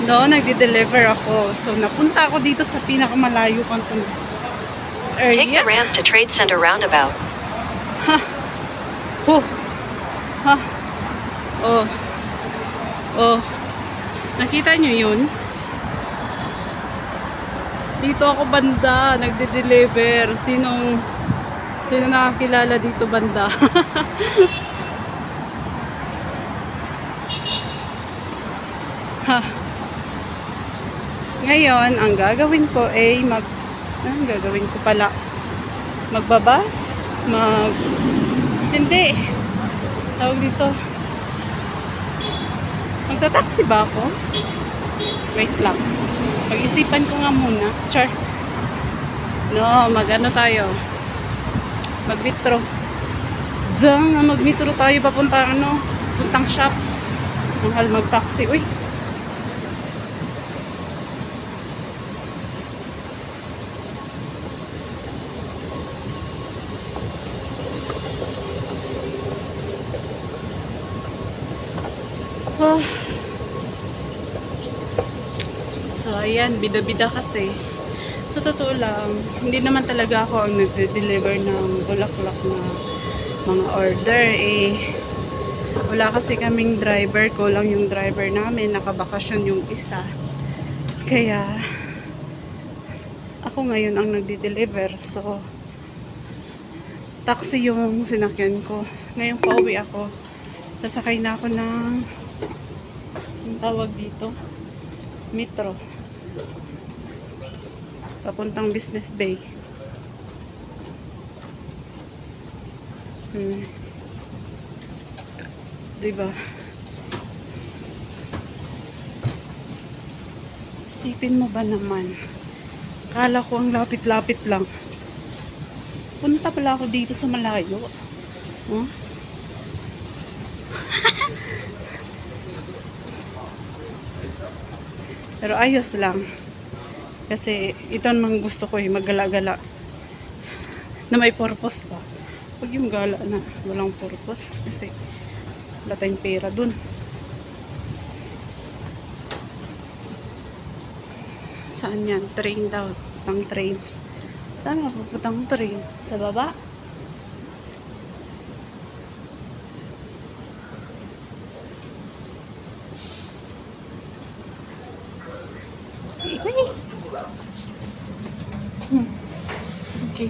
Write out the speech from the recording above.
No, nagde-deliver ako. So, napunta ako dito sa pinakamalayo pang Take the area. ramp to Trade Center roundabout. Oh. Ha. Oh. Oh. Nakita nyo yun? Dito ako banda, nagde-deliver. Sino nakakilala dito banda? Ha. Ngayon, ang gagawin ko ay ang gagawin ko pala? Magbabas? Hindi. Tawag dito. Magta-taxi ba ako? Wait lang. Pag-isipan ko nga muna. Char. No, mag-ano tayo? Mag-metro. Diyan, mag-metro tayo papunta puntang shop. Mahal mag-taxi. Uy. Oh. So, ayan, bida-bida kasi. Sa totoo lang, hindi naman talaga ako ang nagde-deliver ng bulaklak na mga order. Wala kasi kaming driver. Kulang yung driver namin. Nakabakasyon yung isa. Kaya, ako ngayon ang nagde-deliver. So, taxi yung sinakyan ko. Ngayon pauwi ako. Sasakay na ako ng ang tawag dito metro papuntang Business Bay. Diba? Isipin mo ba naman, kala ko ang lapit-lapit lang, punta pala ako dito sa malayo. Huh? Pero ayos lang. Kasi ito naman gusto ko maggala-gala. Na may purpose pa. Huwag yung gala na walang purpose. Kasi wala tayong pera dun. Saan yan? Train daw. Putang train. Saan nga puputang train? Sa baba? Okay.